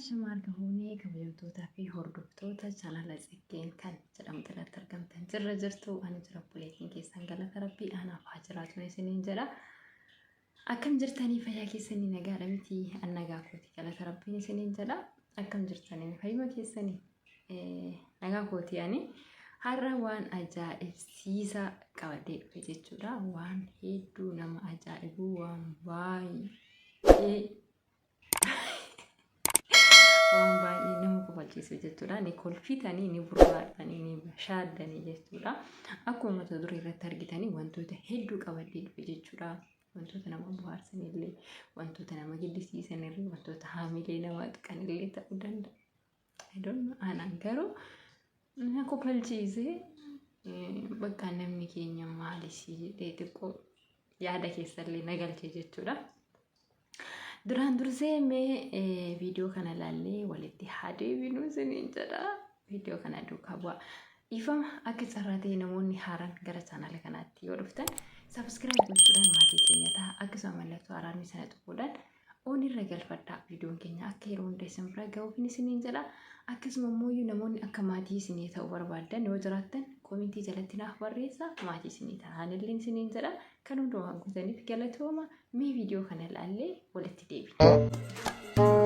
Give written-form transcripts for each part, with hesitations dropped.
Shamarga hunee kabajamtootaa fi hordoftoota chaanala Tsiggeen kan jedhamtu irratti argamtan jirra jirtu ani jira buleetiin keessan galata rabbii anaaf haa jiraatu isiniin jedha. Akkam jirtanii fayyaa keessanii nagaadha miti an nagaa kooti galata rabbiin isiniin jedha. Akkam jirtanii fayyuma keessanii nagaa kooti ani har'a waan ajaa'ibsiisaa qabadee dhufe jechuudha. Waan hedduu nama ajaa'ibu waan baay'ee waan baay'ee nama kofalchiisu jechuudha. Ni kolfitanii ni burraaqanii ni bashaadanii jechuudha. Akkuma mata duree irratti argitanii wantoota hedduu qabadee dhufe jechuudha. Wantoota nama bohaarsan illee, wantoota nama gaddisiisan illee, wantoota haamilee nama tuqan illee ta'uu danda'a. Anaan garuu na kofalchiisee bakka namni keenya maalisii jedhee xiqqoo yaada keessallee nagalchee jechuudha. Duraan dursee mee viidiyoo kana ilaallee walitti haa deebinu isiniin jedha. Viidiyoo kana duukaa bu'aa. Ifama akka carraa ta'e namoonni haaraan gara chaanala kanaatti yoo dhuftan sabiskiraayib gochuudhaan maatii keenya ta'a. Akkasuma mallattoo araarni sana tuquudhaan oon irra galfadhaa. Viidiyoon keenya akka yeroo hunda isin bira ga'uuf isiniin jedha. Akkasuma immoo namoonni akka maatii isinii ta'uu barbaadan yoo jiraattan koomentii jalatti naaf barreessaa maatii isinii ta'an illee isiniin jedha. Kan hundumaa guutaniif galatooma. Mee viidiyoo kana ilaallee walitti deebina.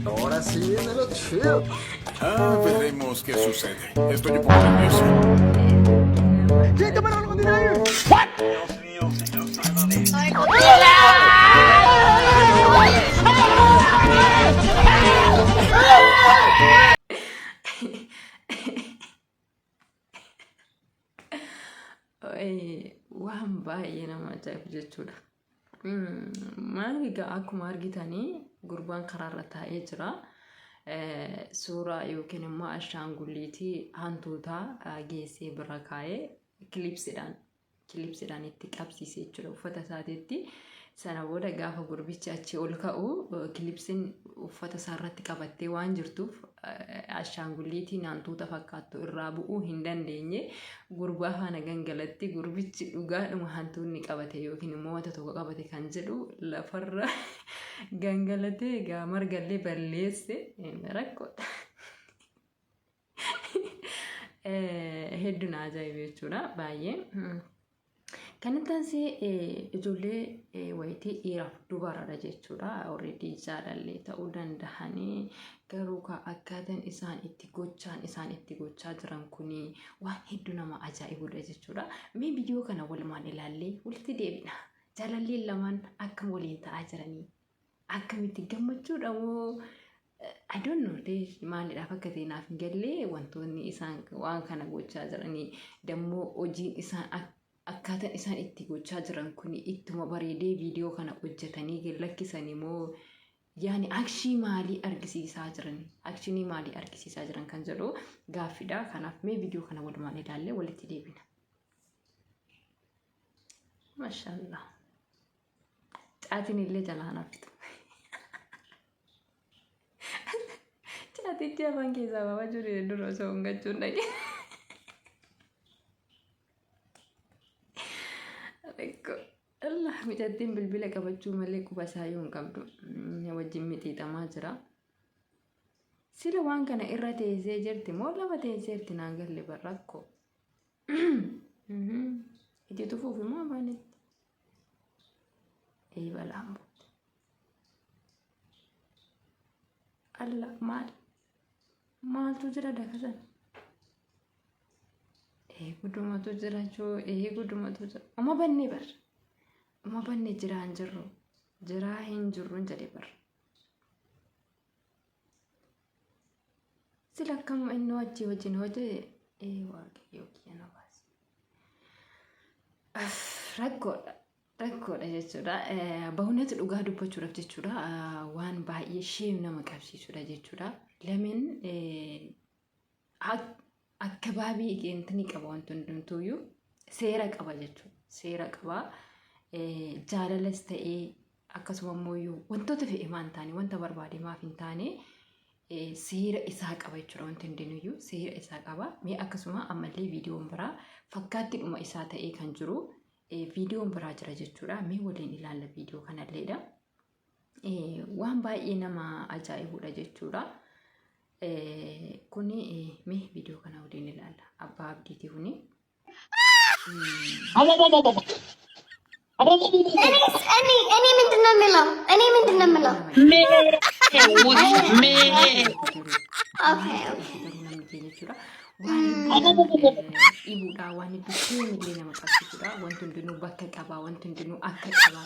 Ahora sí viene lo chido. Veremos qué sucede. Estoy un poco nervioso. ¿Quién te paró con dinero? Dios mío, señor Salvador. ¡Ay, Godzilla! Waan baay'ee nama ajaa'ibu jechuudha. Maal egaa akkuma argitanii gurbaan karaarra taa'ee jira. Suuraa yookiin immoo ashaangulliitii hantuutaa geessee bira kaa'ee kilipsidhaan itti qabsiisee jechuudha uffata isaatiitti. Sana booda gaafa gurbichi achi ol ka'u kilipsiin uffata isaarratti qabattee waan jirtuuf ashaangulliitiin hantuuta fakkaattu irraa bu'uu hin dandeenye gurbaa faana gangalatti gurbichi dhugaadhuma hantuunni qabate yookiin immoo wanta tokko qabate kan jedhu lafarra gangalatee egaa margallee balleesse rakkoodha. Hedduu na ajaa'ibe jechuudha baay'ee. Kanatti ijoollee wayitii dhiiraaf dubaraadha jechuudha. Already jaalallee ta'uu danda'anii garuu akkaataan isaan itti gochaa jiran kuni waan hedduu nama ajaa'ibudha jechuudha. Mee viidiyoo kana walumaan ilaallee walitti deebina. Jaalalleen lamaan akkam waliin ta'aa jiranii akkamitti gammachuudha moo I don't know maalidhaaf akka ta'e naaf hin galle wantoonni isaan waan kana gochaa jiranii dammoo hojiin isaan akkaataan isaan itti gochaa jiran kun ittuma bareedee viidiyoo kana hojjetanii lakkisanii moo yaani akshii maalii argisiisaa jiran kan jedhu gaaffiidha. Kanaaf mee viidiyoo kana walumaan ilaallee walitti deebina. Maashaallah. Caatiin illee jalaa naftu. Caatichi afaan keessaa baaba jiru dura osoo hin gachuun dhaqe. Allah miidhagdeen bilbila qabachuu malee quba isaa yoo hin qabdu wajjin mixiixamaa jira. Sila waan kana irra teessee jirti moo lafa teessee jirti naan galle barrakkoo. Itti tufuuf immoo afaanitti. Balaan booda. Allah maaltu jira dakasan? Gudumatu jira joo gudumatu jira. Oma bannee bar. Oma bannee jiraa hin jirru jedhe bar. Sila akkam inni wajjii wajjin hojii waaqayyoo kiyya na baase. Rakkoodha jechuudha. Bahunatti dhugaa dubbachuudhaaf jechuudha. Waan baay'ee sheem nama qabsiisudha jechuudha. Lameen akkabaabii intini qaba wanti hundumtuuyyuu seera qaba jechuudha. Seera qaba. Jaalalas ta'ee akkasuma immoo wantoota fe'emaa hin taane wanta barbaademaaf hin taane seera isaa qaba jechuudha. Wanti hundinuyyuu seera isaa qaba. Mee akkasuma ammallee viidiyoon biraa fakkaattiidhuma isaa ta'ee kan jiru viidiyoon biraa jira jechuudha. Mee waliin ilaalla viidiyoo kanalleedha. Waan baay'ee nama ajaa'ibudha jechuudha. Kuni mee viidiyoo kana waliin ilaalla. Abbaa abdiiti kuni. እኔ ምንድን ነው የምለው? Ibuudha waan hedduu illee nama qabsiisudha. Wanti hundinuu bakka qabaa, wanti hundinuu akka qabaa.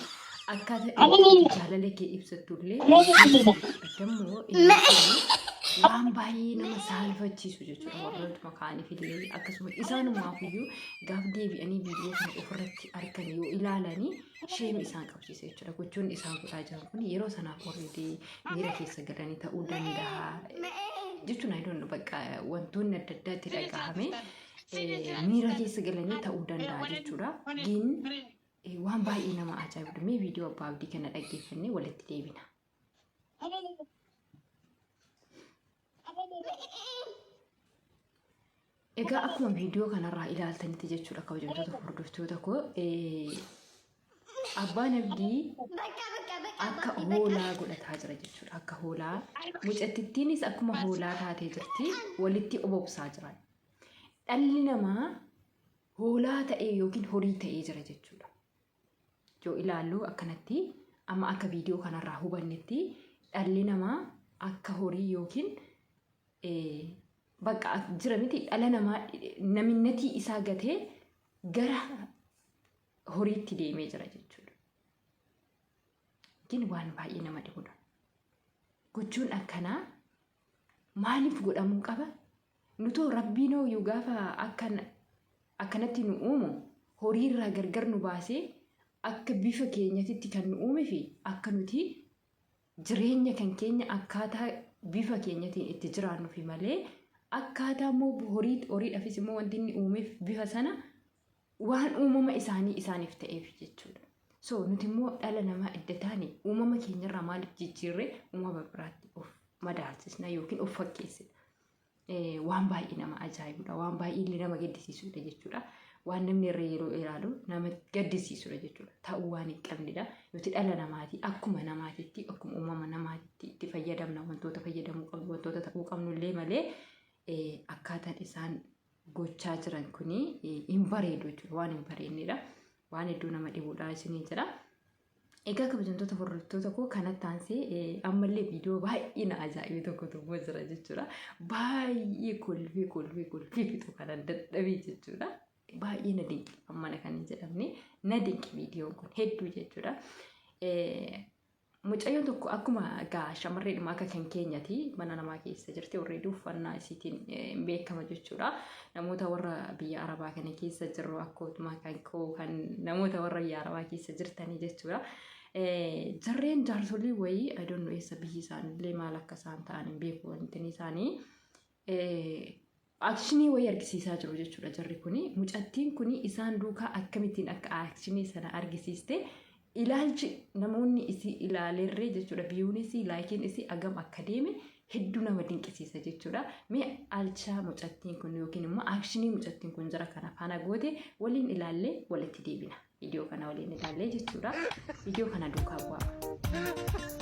Akkaataa jaalala kee ibsattullee dammoo waan baay'ee nama saalfachiisu jechuudha. Warrootuma kaaniif illee akkasuma isaanumaafuu gaaf deebi'anii viidiyoo kana ofirratti argan yoo ilaalanii sheemi isaan qabsiisa jechuudha. Gochuun isaan godhaa jiran kun yeroo sanaaf warri miira keessa galanii ta'uu danda'a jechuun ayidoon bakka wantoonni adda addaatti dhagahame miira keessa galanii ta'uu danda'a jechuudha. Gin waan baay'ee nama ajaa'ibudha. Mee viidiyoo abbaa abdii kana dhaggeeffannee walitti deebina. Egaa akkuma viidiyoo kanarraa ilaaltanitti jechuudha kabajamtoota hordoftoota koo abbaan abdii akka hoolaa godhataa jira jechuudha. Akka hoolaa mucattiittiinis akkuma hoolaa taatee jirti walitti obobsaa jiran. Dhalli namaa hoolaa ta'ee yookiin horii ta'ee jira jechuudha. Yoo ilaallu akkanatti amma akka viidiyoo kanarraa hubannetti dhalli namaa akka horii yookiin bakka jira miti dhala namaa naminnatii isaa gatee gara horiitti deemee jira jechuudha. Gin waan baay'ee nama dhibudha. Gochuun akkanaa maaliif godhamuu qaba? Nutoo rabbiin hooyyuu gaafa akkanatti nu uumu horii irraa gargar nu baasee akka bifa keenyatti kan nu uume fi akka nuti jireenya kan keenya akkaataa bifa keenyatiin itti jiraannu fi malee akkaataa immoo horiidhaafis immoo wanti inni uumeef bifa sana waan uumama isaaniif ta'eef jechuudha. So nuti immoo dhala namaa adda taane uumama keenyarraa maaliif jijjiirree uumama biraatti of madaalchisna yookiin of fakkeessina. Waan baay'ee nama ajaa'ibudha. Waan baay'ee nama gaddisiisudha jechuudha. Waan namni irra yeroo ilaalu nama gaddisiisudha jechuudha. Ta'uu waan hin qabnedha. Nuti dhala namaati akkuma namaatitti akkuma uumama namaatitti itti fayyadamna wantoota fayyadamuu qabnu wantoota ta'uu qabnullee malee akkaataan isaan gochaa jiran kuni hin bareedu jechuudha. Waan hin bareednedha. Waan hedduu nama dhibudha isinii jira. Egaa kabajamtoota hordoftoota koo kanatti aansee ammallee viidiyoo baay'ee na ajaa'ibe tokkotu jira jechuudha. Baay'ee kolfee fixu kanan dadhabee jechuudha. Baay'ee na dinqi ammana kan hin jedhamne na dinqi viidiyoon kun hedduu jechuudha. Mucayyoon tokko akkuma egaa shamarreedhuma akka kan keenyati mana namaa keessa jirti already uffannaa isiitiin beekama jechuudha. Namoota warra biyya Arabaa kana keessa jirru akkuma kan koo kan namoota warra biyya Arabaa keessa jirtanii jechuudha. Jarreen jaarsolii wayii I don't know eessa biyyi isaanillee maal akka isaan ta'an hin beeku wanti isaanii akshinii wayii argisiisaa jiru jechuudha. Jarri kuni mucattiin kuni isaan duukaa akkamittiin akka akshinii sana argisiiste ilaalchi namoonni isii ilaalerree jechuudha. Biyyoonnis laakiin isii agam akka deeme hedduu nama dinqisiisa jechuudha. Mee alchaa mucattiin kun yookiin immoo akshinii mucattiin kun jara kana faana goote waliin ilaallee walitti deebina. Viidiyoo kana waliin ilaallee jechuudha. Viidiyoo kana duukaa bu'aa.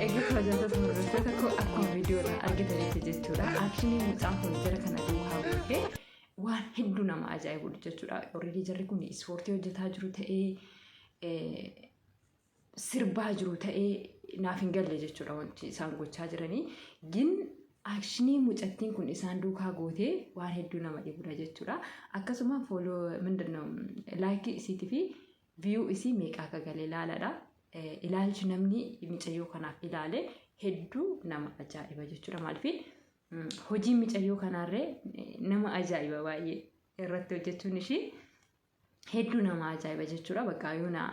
Egaa kabajamtoota hordoftoota koo akkuma viidiyoodhaan argitanitti jechuudha. Akshinii mucaan kun jara kana duukaa bu'ee waan hedduu nama ajaa'ibu jechuudha. Already jarri kun ispoortii hojjetaa jiru ta'ee sirbaa jiru ta'ee naaf hin galle jechuudha wanti isaan gochaa jiranii. Gin akshinii mucattiin kun isaan duukaa gootee waan hedduu nama dhibudha jechuudha. Akkasuma fooloo laayikii isiitii fi viyuu isii meeqa akka galee ilaaladha. Ilaalchi namni mucayyoo kanaaf ilaale hedduu nama ajaa'iba jechuudha. Maaliif hojii mucayyoo kanaarree nama ajaa'iba baay'ee irratti hojjechuun ishii hedduu nama ajaa'iba jechuudha. Bakka yoona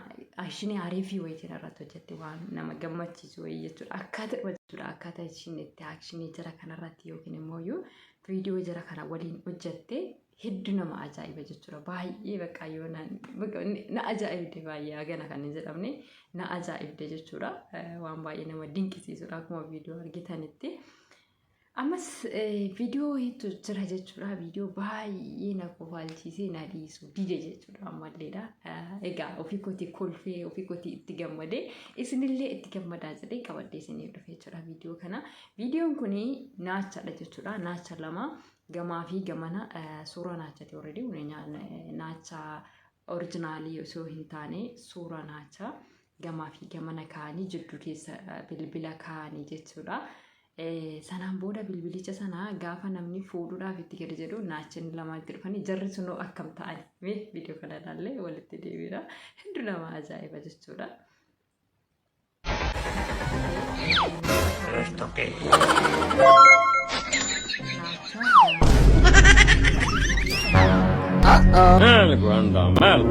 ashinii ariifii wayitiin irratti hojjette waan nama gammachiisu wayii jechuudha. Akkaataa jechuudha akkaataa ishiin itti akshinii jara kanarratti yookiin immoo viidiyoo jara kana waliin hojjette hedduu nama ajaa'iba jechuudha. Baay'ee bakka yoona na ajaa'ibde baay'ee hagana kan hin jedhamne na ajaa'ibde jechuudha. Waan baay'ee nama dinqisiisudha akkuma viidiyoo argitanitti. Ammas viidiyoo hedduu jira jechuudha. Viidiyoo baay'ee na kofalchiisee na dhiisu dide jechuudha ammalleedha. Egaa ofii kootii kolfee ofii kootii itti gammadee isinillee itti gammadaa jedhee qabadhee isinii dhufe jechuudha viidiyoo kana. Viidiyoon kun naachadha jechuudha. Naacha lama gamaa fi gamana suuraa naachati already naacha oriijinaalii osoo hin taane suuraa naacha gamaa fi gamana kaanii jidduu keessa bilbila kaanii jechuudha. Sanaan booda bilbilicha sana gaafa namni fuudhuudhaaf itti gadi jedhu naachini lama itti dhufanii jarri sunoo akkam ta'an viidiyoo kana ilaallee walitti deebiidha. Hedduu nama ajaa'iba jechuudha. Algo anda mal.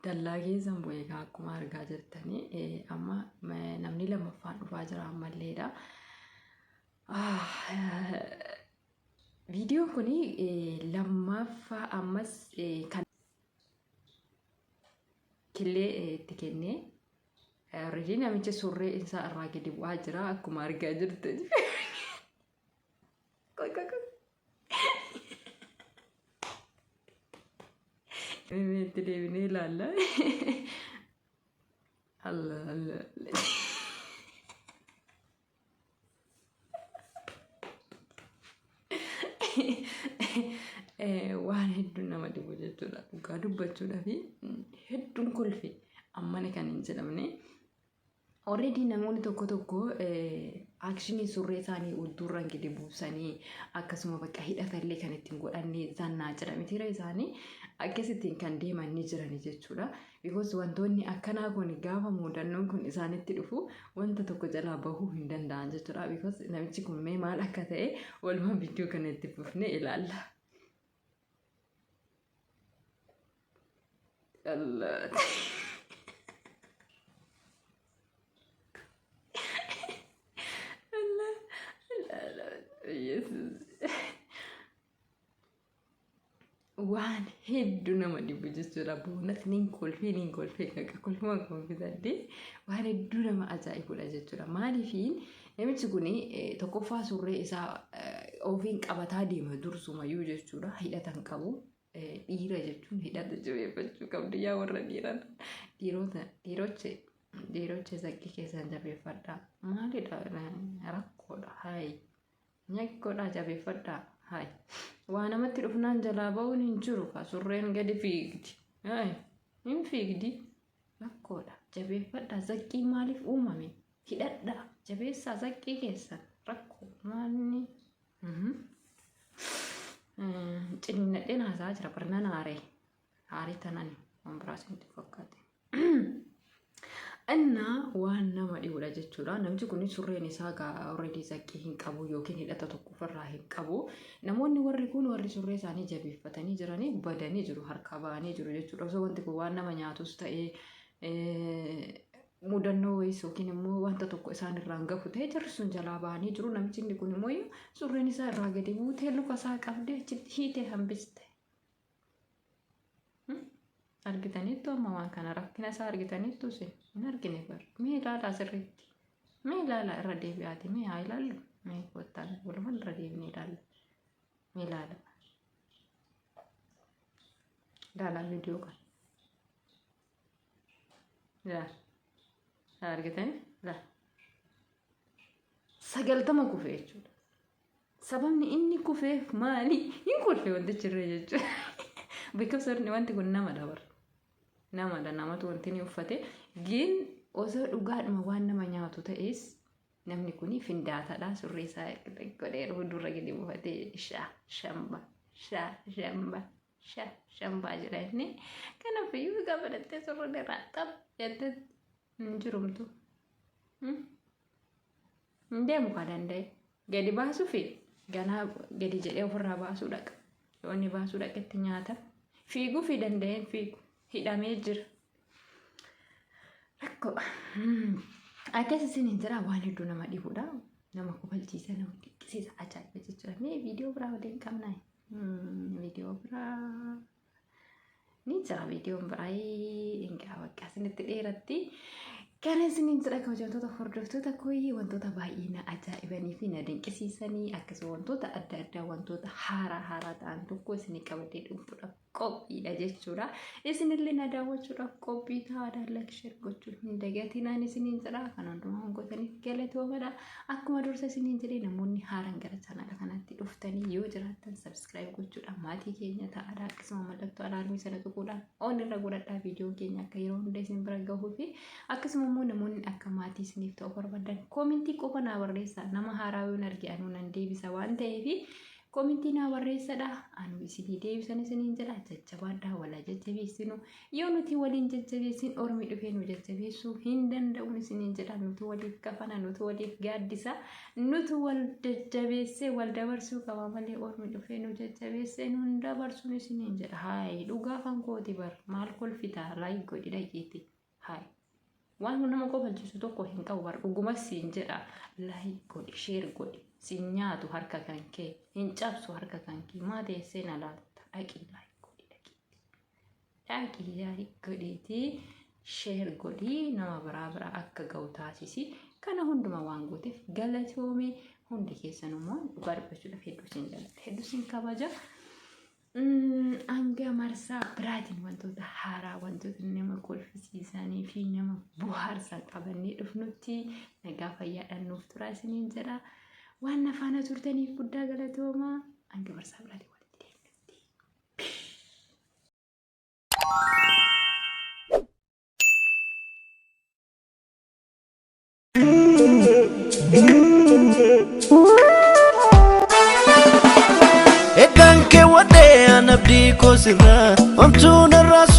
Dallaa keessan bu'ee akkuma argaa jirtanii amma namni lammaffaan dhufaa jira ammalleedha. Viidiyoon kun lammaffaa ammas kan killee itti kennee already namicha surree isaa irraa gadi bu'aa jira akkuma argaa jirtanii. Itti deebinee ilaalla. Waan hedduu nama dhibu jechuudha. Dhugaa dubbachuudhaa fi hedduun kolfe ammana kan hin jedhamne. Already namoonni tokko akshinii surree isaanii ultuurraan gadi buusanii akkasuma bakka hidhatallee kan ittiin godhannee zannaa jedhamitiira isaanii akkasittiin kan deeman ni jiran jechuudha. Because wantoonni akkanaa kun gaafa muudannoon kun isaanitti dhufu wanta tokko jalaa bahuu hin danda'an jechuudha. Because namichi kun mee maal akka ta'e walumaa viidiyoo kana itti fufnee ilaalla. Waan hedduu nama dhibu jechuudha. Boonatti niin kolfee akka kolfuma konfitadde waan hedduu nama ajaa'ibudha jechuudha. Maaliifiin namichi kun tokkoffaa surree isaa ofiin qabataa deema dursumayyuu jechuudha. Hidhatan qabu. Dhiira jechuun hidhata jabeeffachuu qabdu yaa warra dhiiran. Dhiiroche zaqqii keessan jabeeffadhaa. Maalidha rakkoodha. Hayi nyakkoodha jabeeffadhaa. Hayi waa namatti dhufnaan jalaa ba'uun hin jiru ka surreen gadi fiigdi. Hayi hin fiigdi. Rakkoodha jabeeffadhaa. Zaqqii maaliif uumame? Hidhadhaa jabeessaa zaqqii keessan rakkoo maalni? Ciniinnadheen haasaa jira barnaan haarii tanani waan biraas hin fakkaate. Innaa waan nama dhibuudha jechuudha. Namichi kun surreen isaa already zaqqii hin qabu yookiin hidhata tokko ofirraa hin qabu. Namoonni warri kun warri surree isaanii jabeeffatanii jiranii badanii jiru harkaa ba'anii jiru jechuudha. Osoo wanti kun waan nama nyaatus ta'ee mudannoo wayis yookiin immoo wanta tokko isaan irraan gafu ta'ee jarri sun jalaa ba'anii jiru. Namichi inni kun immoo surreen isaa irraa gadi buutee luka isaa qabdee achitti hiitee hambiste. Argitaniittu amma waan kana rakkina isaa argitaniittu hin argine bar. Mee ilaalaa sirriitti. Mee ilaalaa irra deebi'aati. Mee haa ilaallu. Mee kottaan walumaan irra deebinee ilaalla. Mee ilaala. Ilaalaa viidiyoo kana. Ilaala. Argitanii? Ilaala. 90 kufee jechuudha. Sababni inni kufeef maali? Hin kolfee wantichi irra jechuudha. Because wanti kun nama dabar. Namadha namatu wanti ni uffate. Gin osoo dhugaadhuma waan nama nyaatu ta'es namni kun findaataadha. Surree isaa godhee fuuldura gadi buufatee shamba. shambaa jira inni. Kanaafuu gaafa dhattee surreen irraa xab jettee hin jirumtu. Hin deemu kan danda'e. Gadi baasuu fi ganaa gadi jedhee ofirraa baasuu dhaqa. Yoo inni baasuu dhaqetti nyaata. Fiiguu fi danda'een fiigu. Hidhamee jira. Rakkoo. Akkas isin jira waan hedduu nama dhibudha. Nama kofalchiisa nama dinqisiisa ajaa'iba jechuudha. Mee viidiyoo biraa waliin qabnaa? Viidiyoo biraa ni jira. Viidiyoon biraa egaa waggaa isinitti dheeratti. Kan isiniin jira kabajamtoota hordoftoota kooyii wantoota baay'ee na ajaa'ibanii fi na dinqisiisanii akkasuma wantoota adda addaa wantoota haaraa ta'an tokko isinii qabadee dhufuudhaaf qophiidha jechuudha. Isinillee na daawwachuudhaaf qophii ta'aadhaan lakshee gochuun hin dagatinaan isiniin jira. Kan hundumaa gootaniif galatoomaa. Akkuma dursa isiniin jedhee namoonni haaraan gara chanaala kanatti dhuftanii yoo jiraattan subscribe gochuudhaan maatii keenya ta'aadha. Akkasuma mallattoo alaarmii sana tuquudhaan on irra godhadhaa viidiyoon keenya akka yeroo hunda isin bira gahuu fi akkasuma immoo namoonni akka maatii isiniif ta'u barbaadan koomentii qofa naa barreessaa. Nama haaraa yoo arge anuu nan deebisa waan ta'eef koomentii naa barreessadha. Anu isinii deebisan isiniin jedha. Jajjabaadhaa wala jajjabeessinu. Yoo nuti waliin jajjabeessin ormi dhufee nu jajjabeessuu hin danda'uun isiniin jedha. Nuti waliif kafana, nuti waliif gaaddisa, nuti wal jajjabeessee wal dabarsuu qaba malee ormi dhufee nu jajjabeessee nu hin dabarsuun isiniin jedha. Hayi dhugaa kan kooti bar maal kolfitaa laayik godhi dhageetti. Hayi. Waan nama kofalchiisu tokko hin qabu bar dhuguma siin jedha. Laayik godhi, sheer godhi. Siin nyaatu harka kan kee, hin cabsu harka kan kee. Maa teessee na laalta. Dhaqii laayik godhi dhageetti. Dhaqii laayik godhiitii sheer godhi nama biraa akka ga'u taasisi. Kana hunduma waan gooteef galatoomee hundi keessan immoo dhugaa dubbachuudhaaf hedduu siin jaalladha. Hedduu siin kabaja. Hanga marsaa biraatiin wantoota haaraa wantoota nama kolfisiisanii fi nama bohaarsan qabannee dhufnutti nagaa fayyaadhaan nuuf turaa isiniin jedha. Waan nafaana turtaniif guddaa galatoomaa. Hanga marsaa biraatiin walitti Egan ke wade anabdi ko sirra amtuna ras